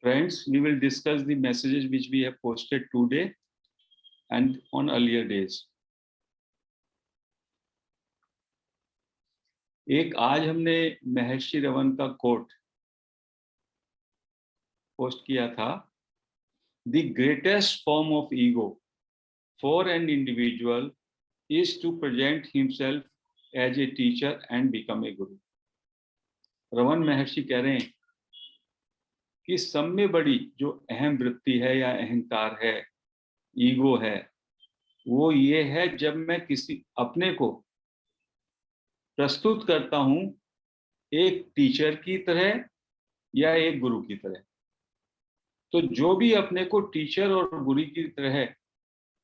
Friends, we will discuss the messages which we have posted today and on earlier days. एक आज हमने महर्षि रमन का coat post किया था, The greatest form of ego for an individual is to present himself as a teacher and become a guru. Raman महर्षि कह रहे हैं कि सब में बड़ी जो अहम वृत्ति है या अहंकार है, ईगो है, वो ये है जब मैं किसी अपने को प्रस्तुत करता हूं एक टीचर की तरह या एक गुरु की तरह। तो जो भी अपने को टीचर और गुरु की तरह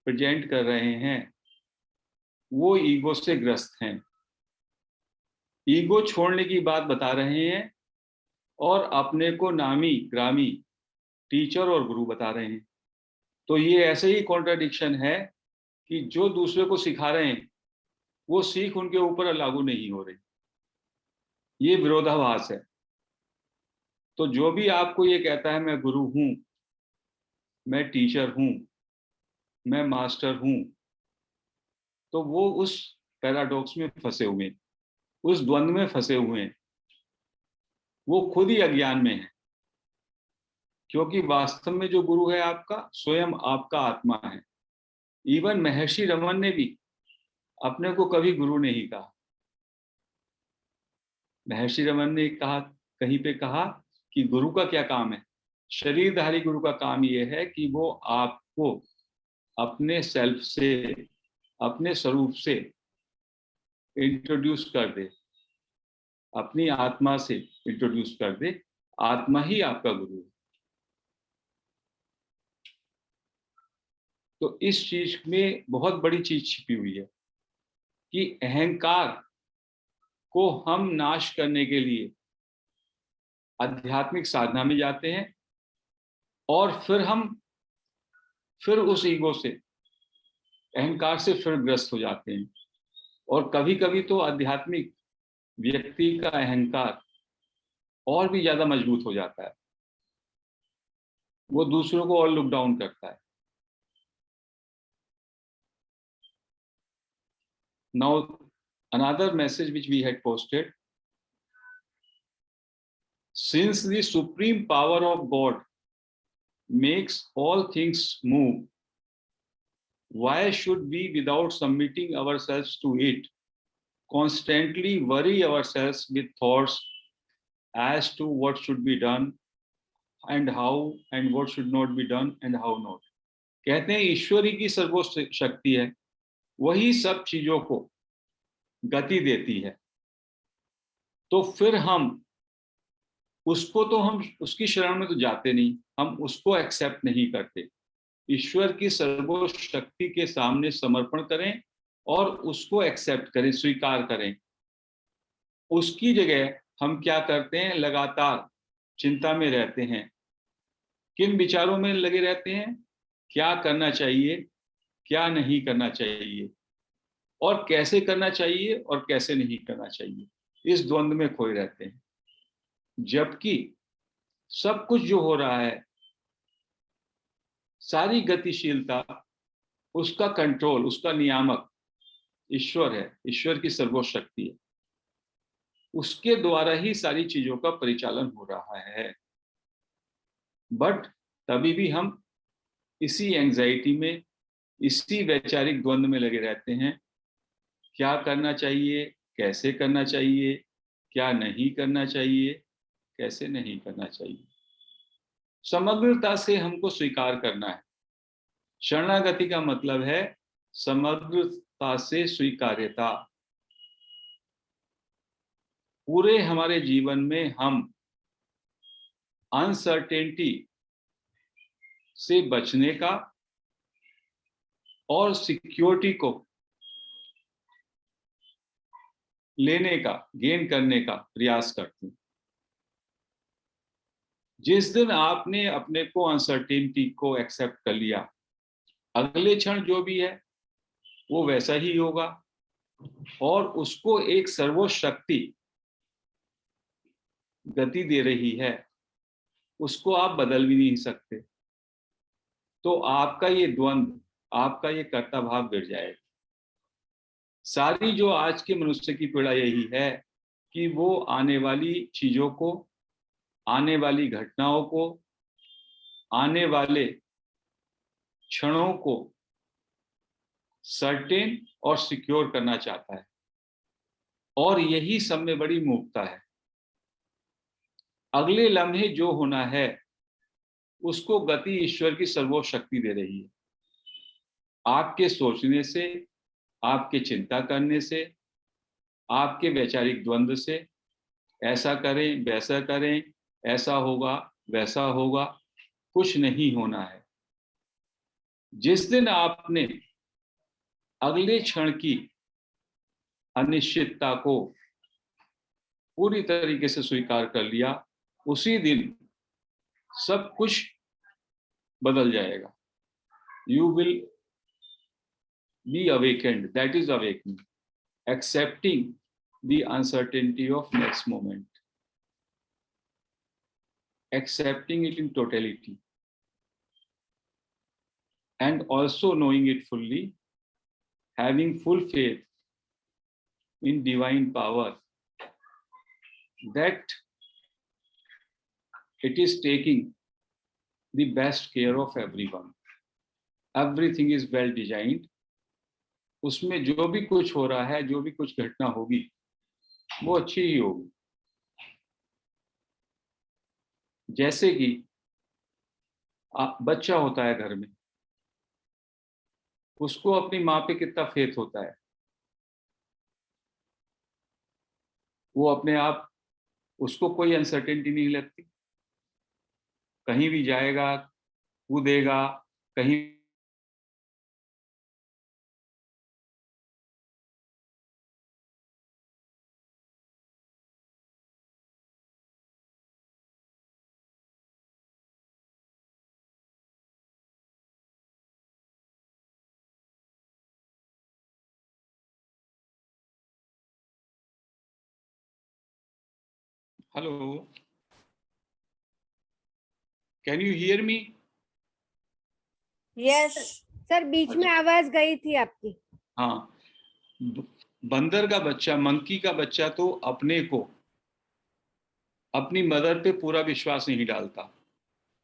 प्रेजेंट कर रहे हैं वो ईगो से ग्रस्त हैं, ईगो छोड़ने की बात बता रहे हैं और अपने को नामी ग्रामी टीचर और गुरु बता रहे हैं। तो ये ऐसे ही कॉन्ट्राडिक्शन है कि जो दूसरे को सिखा रहे हैं वो सीख उनके ऊपर लागू नहीं हो रही, ये विरोधाभास है। तो जो भी आपको ये कहता है मैं गुरु हूं, मैं टीचर हूं, मैं मास्टर हूं, तो वो उस पैराडॉक्स में फंसे हुए हैं, उस द्वंद्व में फंसे हुए हैं, वो खुद ही अज्ञान में है। क्योंकि वास्तव में जो गुरु है आपका स्वयं आपका आत्मा है। इवन महर्षि रमन ने भी अपने को कभी गुरु नहीं कहा। महर्षि रमन ने कहा, कहीं पे कहा कि गुरु का क्या काम है, शरीरधारी गुरु का काम यह है कि वो आपको अपने सेल्फ से, अपने स्वरूप से इंट्रोड्यूस कर दे, अपनी आत्मा से इंट्रोड्यूस कर दे। आत्मा ही आपका गुरु है। तो इस चीज में बहुत बड़ी चीज छिपी हुई है कि अहंकार को हम नाश करने के लिए आध्यात्मिक साधना में जाते हैं और फिर उस ईगो से, अहंकार से फिर ग्रस्त हो जाते हैं। और कभी कभी तो आध्यात्मिक व्यक्ति का अहंकार और भी ज्यादा मजबूत हो जाता है, वो दूसरों को और लुक डाउन करता है। Now, another message which we had posted, since the supreme power of God makes all things move, why should we, without submitting ourselves to it, constantly worry ourselves with thoughts as to what should be done and how, and what should not be done and how not? कहते हैं ईश्वरी की सर्वोच्च शक्ति है, वही सब चीजों को गति देती है। तो फिर हम उसकी शरण में तो जाते नहीं, हम उसको एक्सेप्ट नहीं करते। ईश्वर की सर्वोच्च शक्ति के सामने समर्पण करें और उसको एक्सेप्ट करें, स्वीकार करें। उसकी जगह हम क्या करते हैं, लगातार चिंता में रहते हैं। किन विचारों में लगे रहते हैं, क्या करना चाहिए, क्या नहीं करना चाहिए, और कैसे करना चाहिए और कैसे नहीं करना चाहिए, इस द्वंद्व में खोए रहते हैं। जबकि सब कुछ जो हो रहा है, सारी गतिशीलता, उसका कंट्रोल, उसका नियामक ईश्वर है, ईश्वर की सर्वोच्च शक्ति है। उसके द्वारा ही सारी चीजों का परिचालन हो रहा है। बट तभी भी हम इसी एंजाइटी में, इसी वैचारिक द्वंद्व में लगे रहते हैं। क्या करना चाहिए, कैसे करना चाहिए, क्या नहीं करना चाहिए, कैसे नहीं करना चाहिए। समग्रता से हमको स्वीकार करना है। शरणागति का मतलब है समग्रता से स्वीकार्यता। पूरे हमारे जीवन में हम अनसर्टेनिटी से बचने का और सिक्योरिटी को लेने का, गेन करने का प्रयास करते हैं। जिस दिन आपने अपने को अनसर्टेनिटी को एक्सेप्ट कर लिया, अगले क्षण जो भी है वो वैसा ही होगा और उसको एक सर्वोच्च शक्ति गति दे रही है उसको आप बदल भी नहीं सकते। तो आपका ये द्वंद्व, आपका ये कर्ता भाव गिर जाएगा। सारी जो आज के मनुष्य की पीड़ा यही है कि वो आने वाली चीजों को, आने वाली घटनाओं को, आने वाले क्षणों को सर्टेन और सिक्योर करना चाहता है, और यही सब में बड़ी मूर्खता है। अगले लम्हे जो होना है उसको गति ईश्वर की सर्वोच्च शक्ति दे रही है। आपके सोचने से, आपके चिंता करने से, आपके वैचारिक द्वंद्व से, ऐसा करें वैसा करें, ऐसा होगा वैसा होगा, कुछ नहीं होना है। जिस दिन आपने अगले क्षण की अनिश्चितता को पूरी तरीके से स्वीकार कर लिया, उसी दिन सब कुछ बदल जाएगा। You will be awakened, that is awakening, accepting the uncertainty of next moment, accepting it in totality, and also knowing it fully, having full faith in divine power that it is taking the best care of everyone. Everything is well designed. उसमें जो भी कुछ हो रहा है, जो भी कुछ घटना होगी, वो अच्छी ही होगी। जैसे कि बच्चा होता है घर में, उसको अपनी माँ पे कितना फेथ होता है, वो अपने आप, उसको कोई अनसर्टेनिटी नहीं लगती, कहीं भी जाएगा, कूदेगा, कहीं hello, can you hear me? Yes sir, बीच में आवाज गई थी आपकी। हाँ, बंदर का बच्चा, मंकी का बच्चा तो अपने को, अपनी मदर पे पूरा विश्वास नहीं डालता,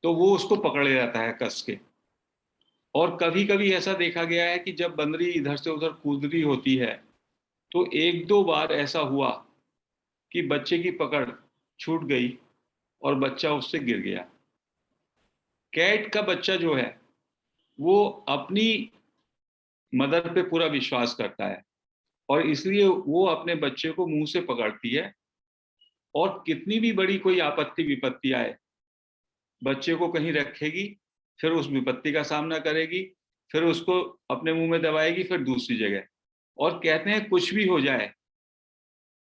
तो वो उसको पकड़े रहता है कस के। और कभी कभी ऐसा देखा गया है कि जब बंदरी इधर से उधर कूद रही होती है, तो एक दो बार ऐसा हुआ कि बच्चे की पकड़ छूट गई और बच्चा उससे गिर गया। कैट का बच्चा जो है, वो अपनी मदर पे पूरा विश्वास करता है, और इसलिए वो अपने बच्चे को मुंह से पकड़ती है, और कितनी भी बड़ी कोई आपत्ति विपत्ति आए, बच्चे को कहीं रखेगी, फिर उस विपत्ति का सामना करेगी, फिर उसको अपने मुंह में दबाएगी, फिर दूसरी जगह। और कहते हैं कुछ भी हो जाए,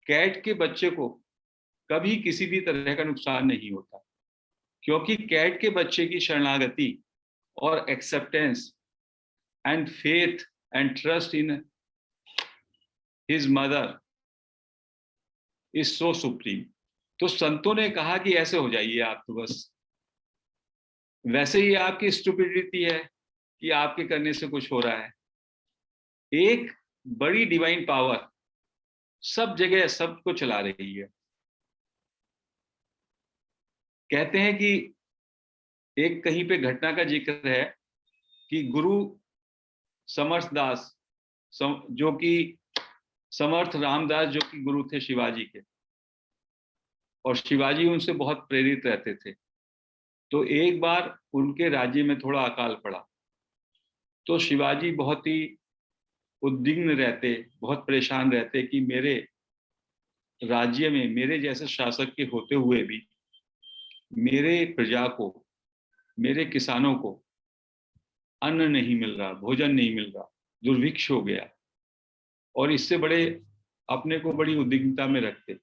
कैट के बच्चे को कभी किसी भी तरह का नुकसान नहीं होता, क्योंकि कैट के बच्चे की शरणागति और acceptance and faith and trust in his mother is so supreme. तो संतों ने कहा कि ऐसे हो जाइए आप, तो बस वैसे ही आपकी स्टुपिडिटी है कि आपके करने से कुछ हो रहा है। एक बड़ी डिवाइन पावर सब जगह सबको चला रही है। कहते हैं कि एक कहीं पे घटना का जिक्र है कि गुरु समर्थ दास, जो कि समर्थ रामदास, जो कि गुरु थे शिवाजी के, और शिवाजी उनसे बहुत प्रेरित रहते थे। तो एक बार उनके राज्य में थोड़ा अकाल पड़ा, तो शिवाजी बहुत ही उद्विग्न रहते, बहुत परेशान रहते कि मेरे राज्य में मेरे जैसे शासक के होते हुए भी मेरे प्रजा को, मेरे किसानों को अन्न नहीं मिल रहा, भोजन नहीं मिल रहा, दुर्भिक्ष हो गया। और इससे बड़े अपने को बड़ी उद्विग्नता में रखते,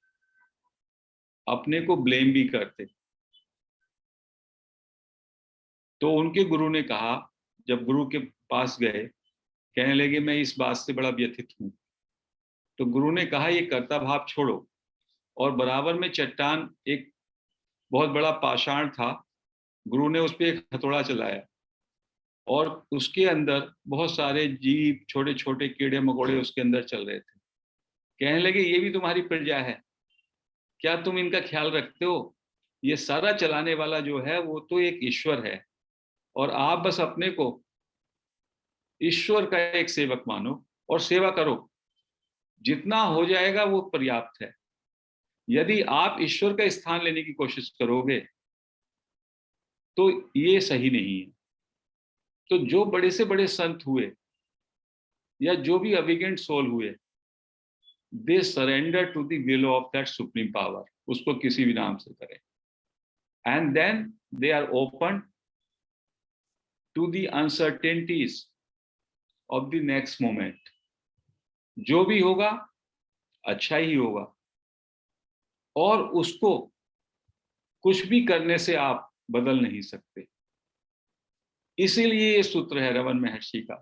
अपने को ब्लेम भी करते। तो उनके गुरु ने कहा, जब गुरु के पास गए, कहने लगे मैं इस बात से बड़ा व्यथित हूं। तो गुरु ने कहा ये कर्ता भाव छोड़ो, और बराबर में चट्टान, एक बहुत बड़ा पाषाण था, गुरु ने उस पर एक हथौड़ा चलाया और उसके अंदर बहुत सारे जीव, छोटे छोटे कीड़े मकोड़े उसके अंदर चल रहे थे। कहने लगे, ये भी तुम्हारी प्रजा है, क्या तुम इनका ख्याल रखते हो? ये सारा चलाने वाला जो है वो तो एक ईश्वर है, और आप बस अपने को ईश्वर का एक सेवक मानो और सेवा करो, जितना हो जाएगा वो पर्याप्त है। यदि आप ईश्वर का स्थान लेने की कोशिश करोगे तो ये सही नहीं है। तो जो बड़े से बड़े संत हुए या जो भी अविगेंट सोल हुए, they surrender to the will of that supreme power, उसको किसी भी नाम से करें, and then they are open to the uncertainties of the next moment. जो भी होगा अच्छा ही होगा, और उसको कुछ भी करने से आप बदल नहीं सकते। इसीलिए ये सूत्र है रमन महर्षि का,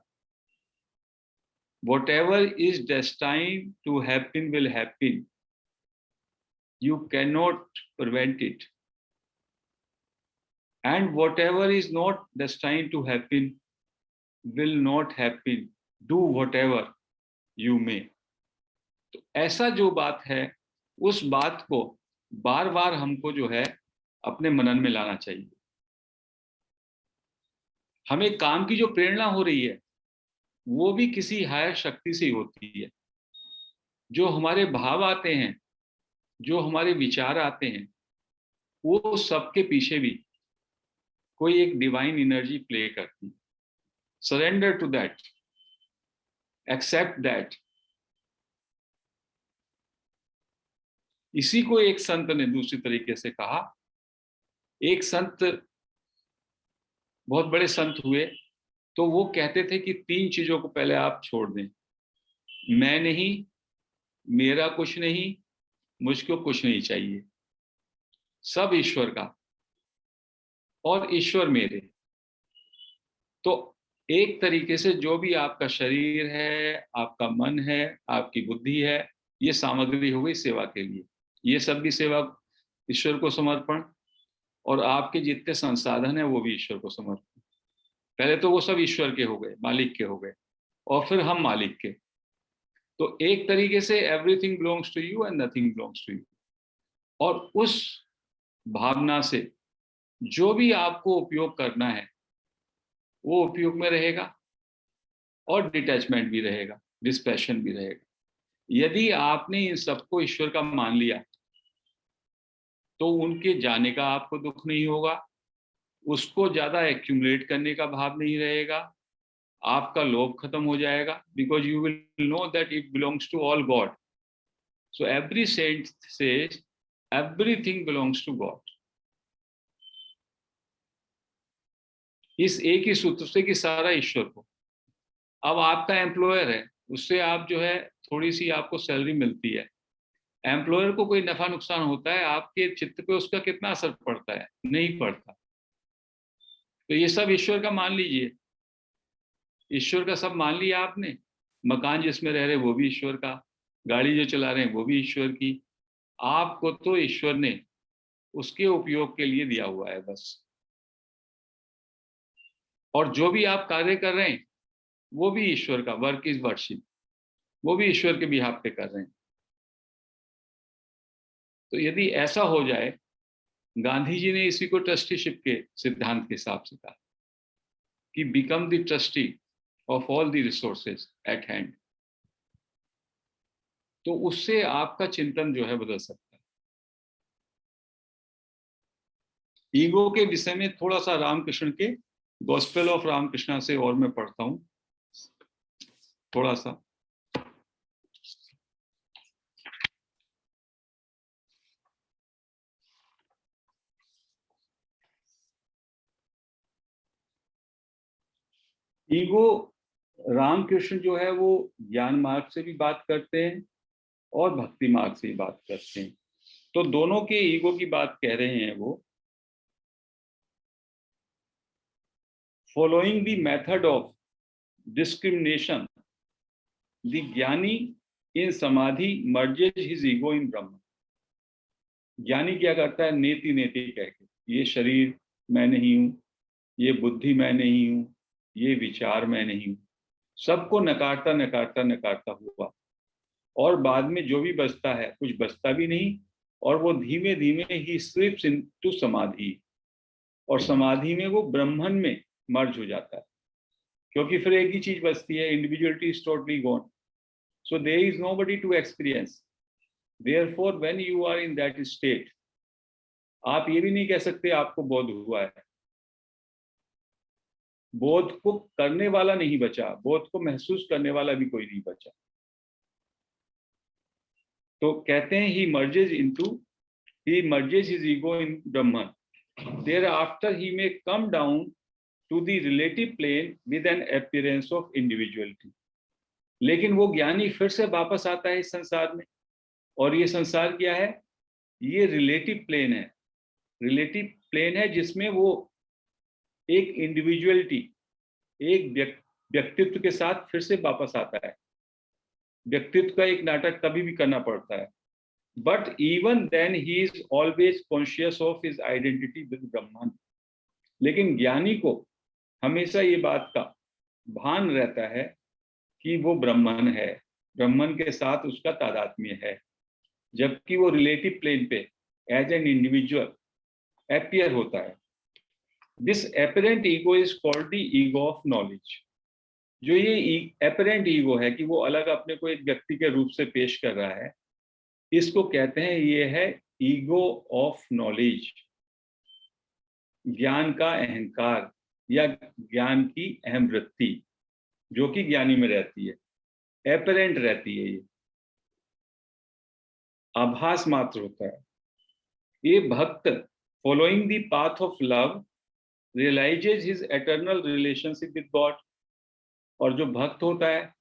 whatever is destined to happen will happen, you cannot prevent it, and whatever is not destined to happen will not happen, do whatever you may। तो ऐसा जो बात है, उस बात को बार बार हमको जो है अपने मनन में लाना चाहिए। हमें काम की जो प्रेरणा हो रही है वो भी किसी हायर शक्ति से होती है। जो हमारे भाव आते हैं, जो हमारे विचार आते हैं, वो सबके पीछे भी कोई एक डिवाइन एनर्जी प्ले करती है। Surrender to that, accept that. इसी को एक संत ने दूसरी तरीके से कहा। एक संत, बहुत बड़े संत हुए, तो वो कहते थे कि 3 चीजों को पहले आप छोड़ दें। मैं नहीं, मेरा कुछ नहीं, मुझको कुछ नहीं चाहिए, सब ईश्वर का और ईश्वर मेरे। तो एक तरीके से जो भी आपका शरीर है, आपका मन है, आपकी बुद्धि है, ये सामग्री हो गई सेवा के लिए। ये सब भी सेवा, ईश्वर को समर्पण, और आपके जितने संसाधन है वो भी ईश्वर को समर्पण। पहले तो वो सब ईश्वर के हो गए, मालिक के हो गए, और फिर हम मालिक के। तो एक तरीके से everything belongs to you and nothing belongs to you. और उस भावना से जो भी आपको उपयोग करना है वो उपयोग में रहेगा, और डिटैचमेंट भी रहेगा, डिस्पैशन भी रहेगा। यदि आपने इन सबको ईश्वर का मान लिया तो उनके जाने का आपको दुख नहीं होगा, उसको ज्यादा एक्यूमुलेट करने का भाव नहीं रहेगा, आपका लोभ खत्म हो जाएगा, because you will know that it belongs to all God. So every saint says everything belongs to God. इस एक ही सूत्र से कि सारा ईश्वर को। अब आपका एम्प्लॉयर है, उससे आप जो है थोड़ी सी आपको सैलरी मिलती है, एम्प्लॉयर को कोई नफा नुकसान होता है, आपके चित्त पे उसका कितना असर पड़ता है? नहीं पड़ता। तो ये सब ईश्वर का मान लीजिए, ईश्वर का सब मान लिया आपने। मकान जिसमें रह रहे वो भी ईश्वर का, गाड़ी जो चला रहे हैं वो भी ईश्वर की। आपको तो ईश्वर ने उसके उपयोग के लिए दिया हुआ है बस। और जो भी आप कार्य कर रहे हैं वो भी ईश्वर का, वर्क इज वर्शिप, वो भी ईश्वर के बिहाफ पे कर रहे हैं। तो यदि ऐसा हो जाए, गांधी जी ने इसी को ट्रस्टीशिप के सिद्धांत के हिसाब से कहा कि become the trustee of all the resources eight hand. तो उससे आपका चिंतन जो है बदल सकता है। ईगो के विषय में थोड़ा सा रामकृष्ण के गॉस्पेल ऑफ रामकृष्ण से और मैं पढ़ता हूं थोड़ा सा। ईगो, रामकृष्ण जो है वो ज्ञान मार्ग से भी बात करते हैं और भक्ति मार्ग से भी बात करते हैं। तो दोनों के ईगो की बात कह रहे हैं वो। Following the method of discrimination, the ज्ञानी इन समाधि मर्जेज हिज ईगो इन ब्रह्म। ज्ञानी क्या करता है? नेति नेति कह के, ये शरीर, मैं नहीं हूँ, ये बुद्धि मैं नहीं हूँ, ये विचार मैं नहीं हूँ। सबको नकारता नकारता नकारता हुआ, और बाद में जो भी बचता है कुछ बचता भी नहीं, और वो धीमे धीमे ही स्लिप्स इनटू समाधि, और समाधि में वो ब्रह्मन में मर्ज हो जाता है, क्योंकि फिर एक ही चीज बचती है, individuality is totally gone, so there is nobody to experience. Therefore when you are in that state, आप ये भी नहीं कह सकते आपको बोध हुआ है। बोध को करने वाला नहीं बचा, बोध को महसूस करने वाला भी कोई नहीं बचा। तो कहते हैं he merges his ego in Brahman, thereafter he may come down to the relative plane with an appearance of individuality। लेकिन वो ज्ञानी फिर से वापस आता है इस संसार में, और ये संसार क्या है? ये रिलेटिव प्लेन है। रिलेटिव प्लेन है जिसमें वो एक इंडिविजुअलिटी, एक व्यक्तित्व के साथ फिर से वापस आता है। व्यक्तित्व का एक नाटक कभी भी करना पड़ता है, but even then he is always conscious of his identity with Brahman. लेकिन ज्ञानी को हमेशा ये बात का भान रहता है कि वो ब्रह्मन है, ब्रह्मन के साथ उसका तादात्म्य है, जबकि वो रिलेटिव प्लेन पे एज एन इंडिविजुअल अपीयर होता है। This apparent ego is called the ego of knowledge. जो ये एपरेंट ईगो है कि वो अलग अपने को एक व्यक्ति के रूप से पेश कर रहा है, इसको कहते हैं, ये है ईगो ऑफ नॉलेज, ज्ञान का अहंकार या ज्ञान की अहम वृत्ति जो कि ज्ञानी में रहती है, एपरेंट रहती है, ये आभास मात्र होता है। ये भक्त following the path of love realises his eternal relationship with God. और जो भक्त होता है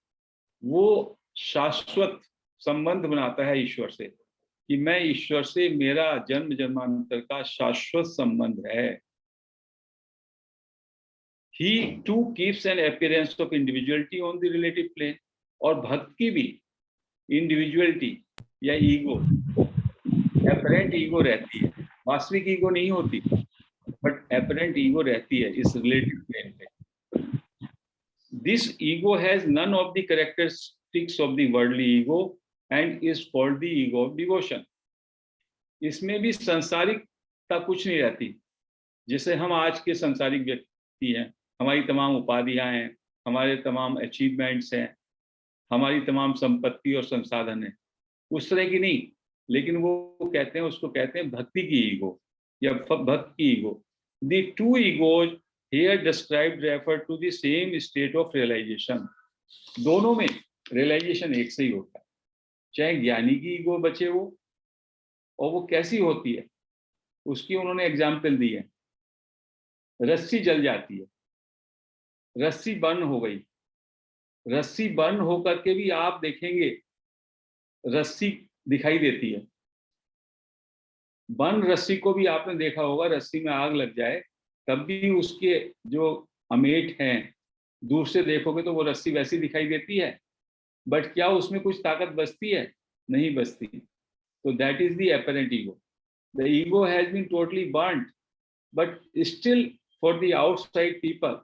वो शाश्वत संबंध बनाता है ईश्वर से, कि मैं ईश्वर से, मेरा जन्म जन्मांतर का शाश्वत संबंध है। He too keeps an appearance of individuality on the relative plane। और भक्त की भी इंडिविजुअलिटी या ईगो, एपरेंट ईगो रहती है, वास्तविक ईगो नहीं होती, बट एपरेंट ईगो रहती है इस रिलेटिव प्लेन पे। This ego has none of the characteristics of the worldly ego and is called the ego of devotion। इसमें भी सांसारिकता कुछ नहीं रहती, जैसे हम आज के सांसारिक व्यक्ति हैं, हमारी तमाम उपाधियां हैं, हमारे तमाम अचीवमेंट्स हैं, हमारी तमाम संपत्ति और संसाधन है, उस तरह की नहीं। लेकिन वो कहते हैं, उसको कहते हैं भक्ति की ईगो या भक्त की ego. The two egos here described refer to the same state of realization। दोनों में रियलाइजेशन एक से ही होता है, चाहे ज्ञानी की ईगो बचे वो, और वो कैसी होती है उसकी उन्होंने एग्जाम्पल दी है। रस्सी जल जाती है, रस्सी बर्न हो गई, रस्सी बर्न होकर के भी आप देखेंगे रस्सी दिखाई देती है। बर्न रस्सी को भी आपने देखा होगा, रस्सी में आग लग जाए तब भी उसके जो अमेट हैं दूर से देखोगे तो वो रस्सी वैसी दिखाई देती है, बट क्या उसमें कुछ ताकत बचती है? नहीं बचती। तो that is the apparent ego. The ego has been totally burned, but still for the outside people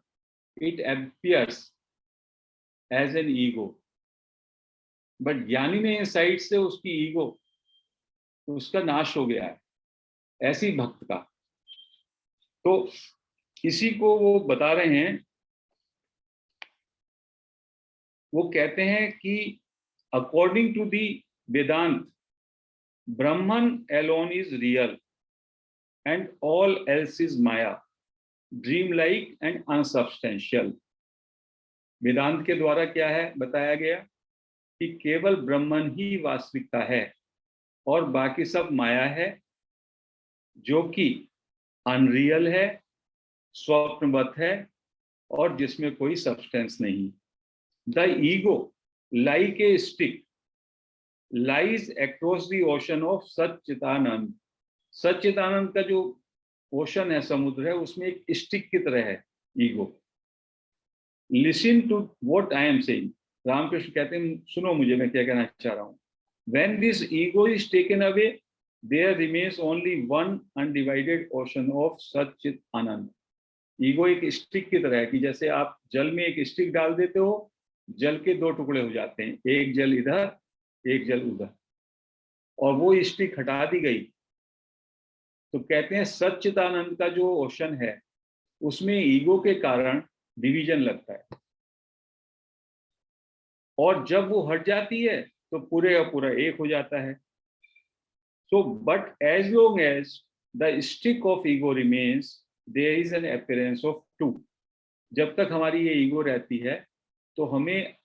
it appears as an ego. But ज्ञानी में इनसाइड से उसकी ईगो, उसका नाश हो गया है, ऐसी भक्त का। तो इसी को वो बता रहे हैं, वो कहते हैं कि according to the Vedanta Brahman alone is real and all else is maya, dream like and unsubstantial. Vedanta के द्वारा क्या है बताया गया कि केवल ब्रह्मन ही वास्तविकता है और बाकी सब माया है, जो कि अनरियल है, स्वप्नवत है, और जिसमें कोई सब्सटेंस नहीं। The ego like a stick lies across the ocean of Sachchidananda. Sachchidananda का जो ओशन है, समुद्र है, उसमें एक स्टिक की तरह है ego. Listen to what I am saying. Ramakrishna कहते हैं, सुनो मुझे मैं क्या कहना चाह रहा हूं। When this ego is taken away there remains only one undivided ocean of Sachchit ananda. Ego एक स्टिक की तरह है कि जैसे आप जल में एक स्टिक डाल देते हो, जल के दो टुकड़े हो जाते हैं, एक जल इधर एक जल उधर, और वो स्टिक हटा दी गई तो कहते हैं सच्चिदानंद का जो ओशन है उसमें ईगो के कारण डिवीजन लगता है, और जब वो हट जाती है तो पूरे का पूरा एक हो जाता है। So but as long as the stick of ego remains there is an appearance of two. जब तक हमारी ये ईगो रहती है तो हमें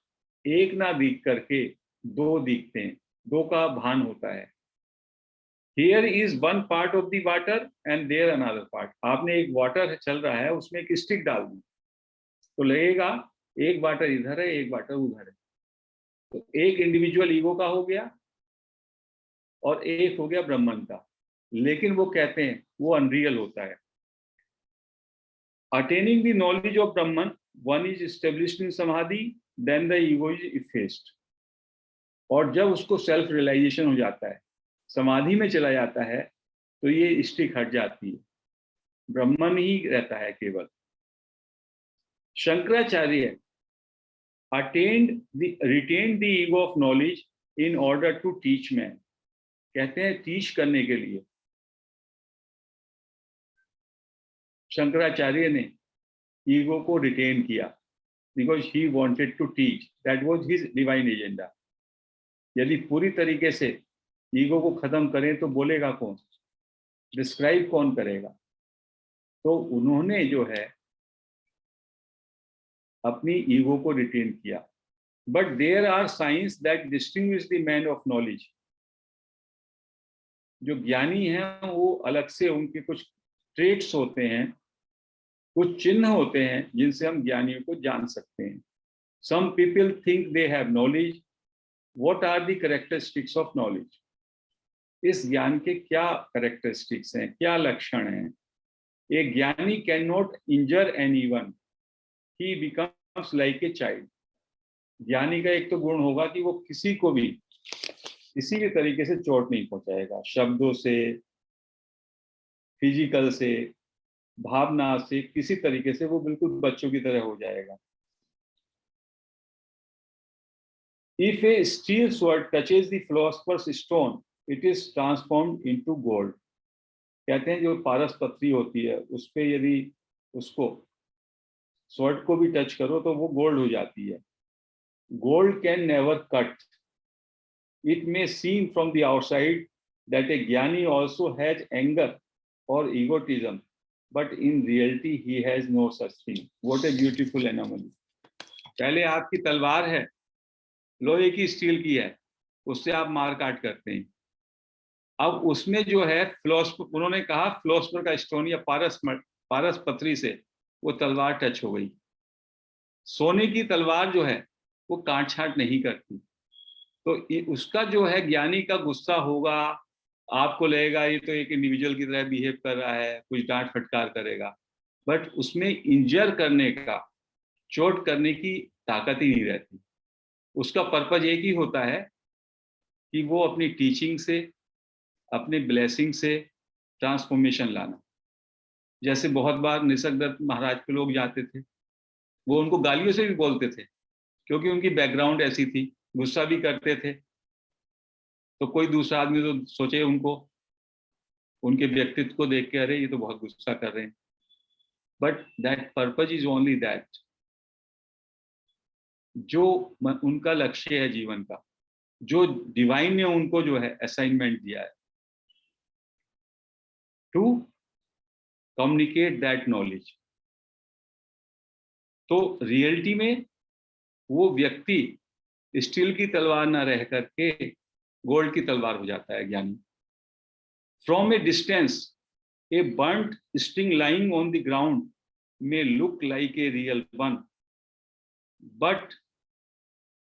एक ना दिख करके दो दिखते हैं, दो का भान होता है। Here is one part of the water and there another part। आपने एक वाटर चल रहा है उसमें एक स्टिक डाल दी तो लगेगा एक वाटर इधर है एक वाटर उधर है, तो एक इंडिविजुअल ईगो का हो गया और एक हो गया ब्रह्मन का, लेकिन वो कहते हैं वो अनरियल होता है। Attaining the knowledge of Brahman one is established in samadhi then the ego is effaced. और जब उसको सेल्फ रियलाइजेशन हो जाता है, समाधि में चला जाता है, तो ये स्टिक हट जाती है, ब्रह्मन ही रहता है केवल। Shankaracharya retained the ego of knowledge in order to teach man। कहते हैं टीच करने के लिए शंकराचार्य ने ईगो को रिटेन किया, because he wanted to teach, that was his divine agenda. यदि पूरी तरीके से ईगो को खत्म करें तो बोलेगा कौन, डिस्क्राइब कौन करेगा? तो उन्होंने जो है अपनी ईगो को रिटेन किया। But there are signs that distinguish the man of knowledge. जो ज्ञानी हैं वो अलग से उनके कुछ ट्रेट्स होते हैं, कुछ चिन्ह होते हैं जिनसे हम ज्ञानियों को जान सकते हैं। Some people think they have knowledge. What are the characteristics of knowledge? इस ज्ञान के क्या कैरेक्टरिस्टिक्स हैं, क्या लक्षण हैं? एक ज्ञानी can not injure anyone, he becomes like a child. ज्ञानी का एक तो गुण होगा कि वो किसी को भी किसी भी तरीके से चोट नहीं पहुंचाएगा, शब्दों से, फिजिकल से, भावना से, किसी तरीके से वो बिल्कुल बच्चों की तरह हो जाएगा। If a steel sword touches the philosopher's stone, it is transformed into gold। कहते हैं जो पारस पत्री होती है उस पे यदि उसको स्वॉर्ड को भी टच करो तो वो गोल्ड हो जाती है। Gold can never cut. It may seem from the outside that a jnani also has anger और egotism, but in reality he has no such thing. What a beautiful anomaly. पहले आपकी तलवार है, लोहे की, स्टील की है, उससे आप मार काट करते हैं। अब उसमें जो है फिलोसफर, उन्होंने कहा फिलोसफर का स्टोन या पारस पत्री से वो तलवार टच हो गई। सोने की तलवार जो है वो काट छाट नहीं करती। तो उसका जो है ज्ञानी का गुस्सा होगा, आपको लगेगा ये तो एक इंडिविजुअल की तरह बिहेव कर रहा है, कुछ डांट फटकार करेगा, बट उसमें इंजर करने का, चोट करने की ताकत ही नहीं रहती। उसका पर्पज एक ही होता है कि वो अपनी टीचिंग से, अपने ब्लेसिंग से ट्रांसफॉर्मेशन लाना। जैसे बहुत बार निसर्गदत्त महाराज के लोग जाते थे, वो उनको गालियों से भी बोलते थे क्योंकि उनकी बैकग्राउंड ऐसी थी, गुस्सा भी करते थे। तो कोई दूसरा आदमी तो सोचे उनको, उनके व्यक्तित्व को देख के, अरे ये तो बहुत गुस्सा कर रहे हैं, but that purpose is only that, जो उनका लक्ष्य है जीवन का, जो डिवाइन ने उनको जो है असाइनमेंट दिया है, टू कम्युनिकेट दैट नॉलेज। तो रियलिटी में वो व्यक्ति स्टील की तलवार ना रह करके गोल्ड की तलवार हो जाता है ज्ञानी। From A distance A burnt sting lying on the ground may look like a real one, but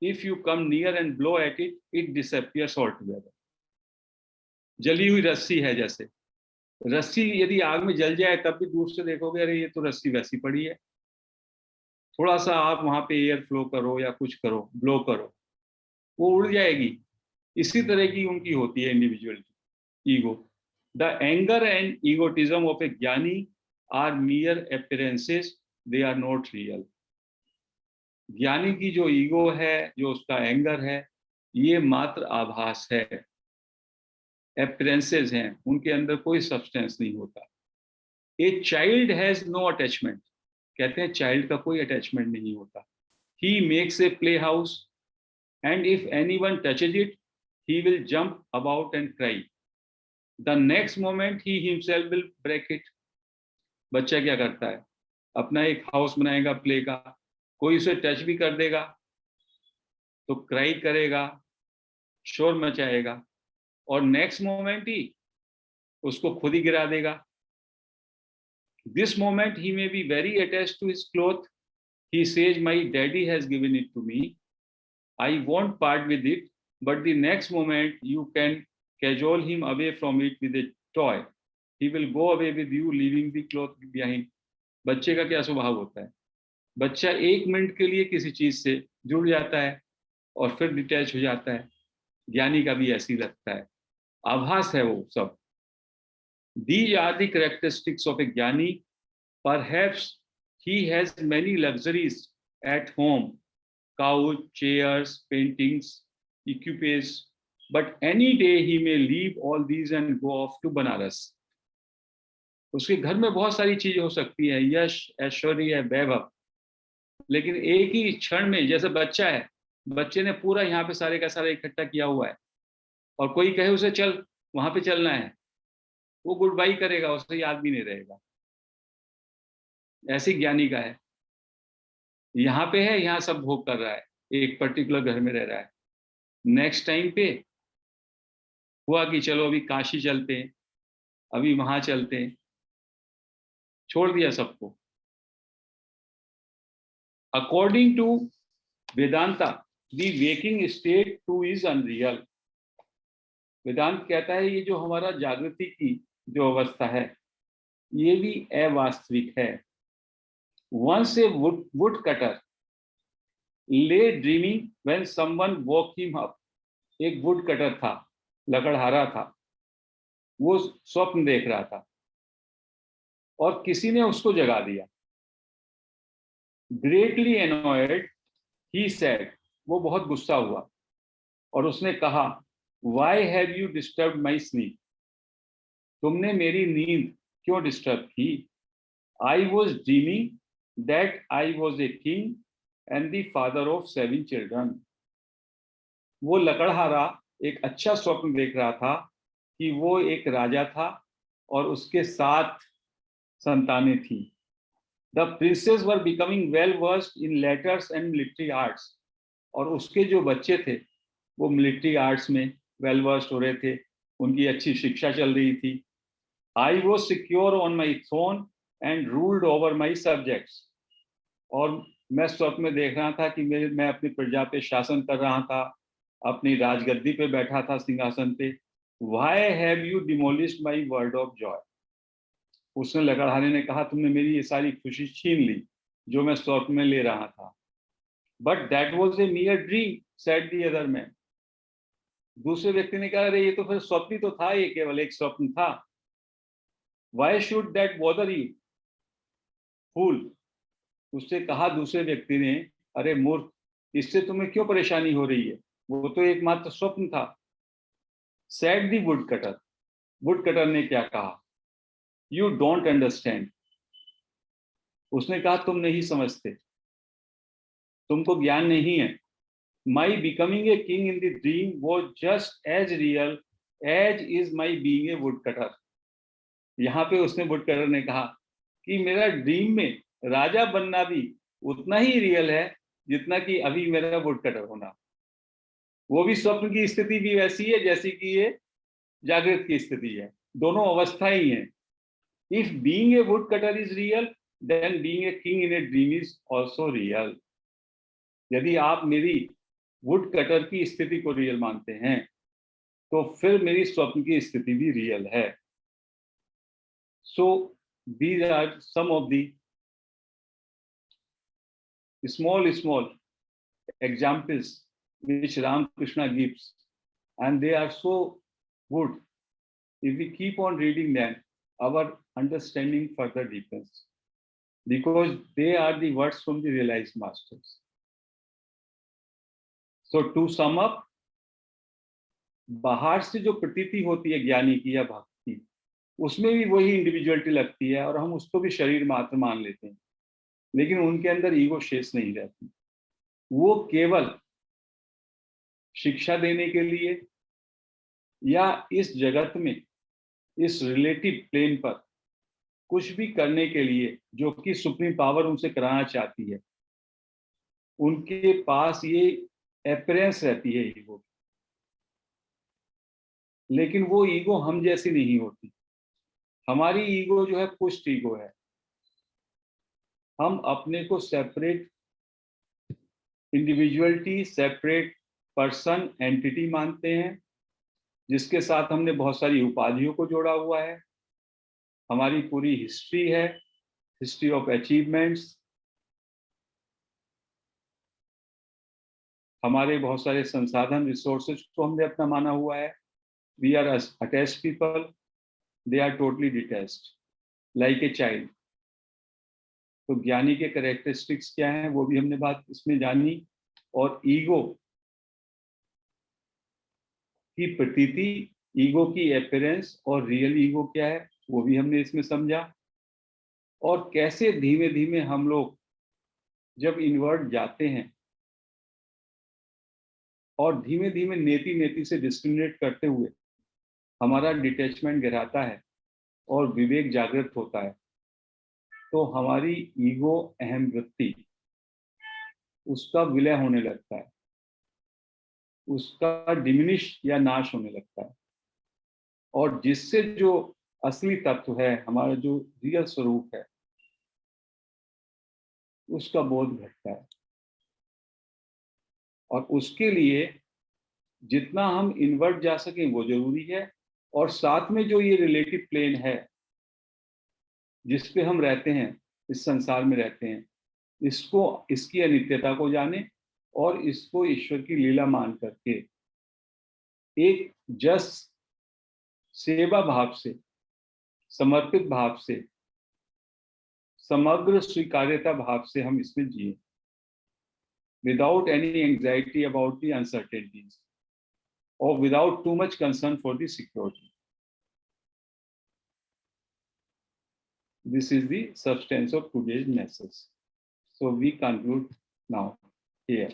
if you come near and blow at it, it disappears altogether। जली हुई रस्सी है, जैसे रस्सी यदि आग में जल जाए तब भी दूर से देखोगे अरे ये तो रस्सी वैसी पड़ी है, थोड़ा सा आप वहां पे एयर फ्लो करो या कुछ करो, ब्लो करो, वो उड़ जाएगी। इसी तरह की उनकी होती है individuality. ego. The anger and egotism of a ज्ञानी are mere appearances, they are not real. ज्ञानी की जो ईगो है, जो उसका एंगर है, ये मात्र आभास है, appearances हैं, उनके अंदर कोई सब्सटेंस नहीं होता. A child has no attachment. कहते हैं चाइल्ड का कोई अटैचमेंट नहीं होता. He makes a playhouse and if anyone touches it, he will jump about and cry. The next moment he himself will break it. बच्चा क्या करता है? अपना एक हाउस बनाएगा प्ले का, कोई उसे टच भी कर देगा तो क्राई करेगा, शोर मचाएगा और नेक्स्ट मोमेंट ही उसको खुद ही गिरा देगा. This moment he may be very attached to his cloth. He says, my daddy has given it to me. I won't part with it. But the next moment you can cajole him away from it with a toy. He will go away with you, leaving the cloth behind. बच्चे का क्या स्वभाव होता है? बच्चा एक minute के लिए किसी चीज से जुड़ जाता है और फिर डिटैच हो जाता है. ज्ञानी का भी ऐसी लगता है, आभास है वो सब. These are the characteristics of a jnani. Perhaps he has many luxuries at home, couch, chairs, paintings, equipages, but any day he may leave all these and go off to Banaras. उसके घर में बहुत सारी चीजें हो सकती हैं, यश, ऐश्वर्य, वैभव, लेकिन एक ही क्षण में, जैसे बच्चा है, बच्चे ने पूरा यहाँ पे सारे का सारा इकट्ठा किया हुआ है और कोई कहे उसे चल वहां पे चलना है, वो गुड बाई करेगा, उसे याद भी नहीं रहेगा. ऐसी ज्ञानी का है. यहाँ पे है, यहाँ सब भोग कर रहा है, एक पर्टिकुलर घर में रह रहा है. नेक्स्ट टाइम पे हुआ कि चलो अभी काशी चलते हैं, अभी वहां चलते हैं, छोड़ दिया सबको. According to Vedanta, the waking state too is unreal. Vedanta कहता है ये जो हमारा जागृति की जो अवस्था है, ये भी अवास्तविक है. Once a woodcutter lay dreaming when someone woke him up. एक woodcutter था, लकड़हारा था, वो स्वप्न देख रहा था और किसी ने उसको जगा दिया. Greatly annoyed, he said, वो बहुत गुस्सा हुआ और उसने कहा, Why have you disturbed my sleep? तुमने मेरी नींद क्यों डिस्टर्ब की? I was dreaming that I was a king and the father of 7 children. वो लकड़हारा एक अच्छा स्वप्न देख रहा था कि वो एक राजा था और उसके 7 संतानें थी. The princes were becoming well versed in letters and military arts. और उसके जो बच्चे थे वो मिलिट्री आर्ट्स में वेल वर्स्ड हो रहे थे, उनकी अच्छी शिक्षा चल रही थी. I was secure on my throne and ruled over my subjects. और मैं स्वप्न में देख रहा था कि मैं अपनी प्रजा पे शासन कर रहा था, अपनी राजगद्दी पे बैठा था, सिंहासन पे. Why have you demolished my word of joy? उसने लकड़हारे ने कहा, तुमने मेरी ये सारी खुशी छीन ली जो मैं स्वप्न में ले रहा था. But that was a mere dream, said the other man. दूसरे व्यक्ति ने कहा, अरे ये तो फिर स्वप्न ही तो था, ये केवल एक स्वप्न था. Why should that bother you, fool? उससे कहा दूसरे व्यक्ति ने, अरे मूर्ख, इससे तुम्हें क्यों परेशानी हो रही है, वो तो एकमात्र स्वप्न था. Said the woodcutter. वुडकटर ने क्या कहा, You don't understand. उसने कहा, तुम नहीं समझते, तुमको ज्ञान नहीं है. My becoming a king in the dream was just as real as is my being a woodcutter. यहाँ पे उसने वुडकटर ने कहा कि मेरा ड्रीम में राजा बनना भी उतना ही रियल है जितना कि अभी मेरा वुडकटर होना. वो भी स्वप्न की स्थिति भी वैसी है जैसी कि ये जागृत की स्थिति है, दोनों अवस्था ही हैं. If being a woodcutter is real, then being a king in a dream is also real. यदि आप मेरी वुडकटर की स्थिति को रियल मानते हैं तो फिर मेरी स्वप्न की स्थिति भी रियल है. So these are some of the small examples which Ramakrishna gives, and they are so good if we keep on reading them, our understanding further deepens, because they are the words from the realized masters. So to sum up, बाहर से जो प्रतीति होती है ज्ञानी की या भक्त की, उसमें भी वही इंडिविजुअलिटी लगती है और हम उसको भी शरीर मात्र मान लेते हैं, लेकिन उनके अंदर ईगो शेष नहीं रहती। वो केवल शिक्षा देने के लिए या इस जगत में, इस रिलेटिव प्लेन पर कुछ भी करने के लिए जो कि सुप्रीम पावर उनसे कराना चाहती है, उनके पास ये अपीयरेंस रहती है ईगो की, लेकिन वो ईगो हम जैसी नहीं होती। हमारी ईगो जो है पुष्ट ईगो है। हम अपने को separate individuality, separate person, entity मानते हैं, जिसके साथ हमने बहुत सारी उपाधियों को जोड़ा हुआ है। हमारी पूरी हिस्ट्री है, हिस्ट्री ऑफ अचीवमेंट्स, हमारे बहुत सारे संसाधन, रिसोर्सेज को हमने अपना माना हुआ है। We are attached people, they are totally detached like a child. तो ज्ञानी के कैरेक्टरिस्टिक्स क्या हैं वो भी हमने बात इसमें जानी, और ईगो की प्रतीति, ईगो की अपीयरेंस और रियल ईगो क्या है वो भी हमने इसमें समझा, और कैसे धीमे धीमे हम लोग जब इनवर्ट जाते हैं और धीमे धीमे नेति नेति से डिस्क्रिमिनेट करते हुए हमारा डिटैचमेंट गिराता है और विवेक जागृत होता है, तो हमारी ईगो अहम वृत्ति उसका विलय होने लगता है, उसका डिमिनिश या नाश होने लगता है, और जिससे जो असली तत्व है, हमारा जो रियल स्वरूप है, उसका बोध घटता है। और उसके लिए जितना हम इनवर्ट जा सकें वो जरूरी है, और साथ में जो ये रिलेटिव प्लेन है जिस पे हम रहते हैं, इस संसार में रहते हैं, इसको, इसकी अनित्यता को जाने और इसको ईश्वर की लीला मान करके एक जस सेवा भाव से, समर्पित भाव से, समग्र स्वीकार्यता भाव से हम इसमें जिए, without any anxiety about the uncertainties or without too much concern for the security. This is the substance of today's message. So we conclude now here.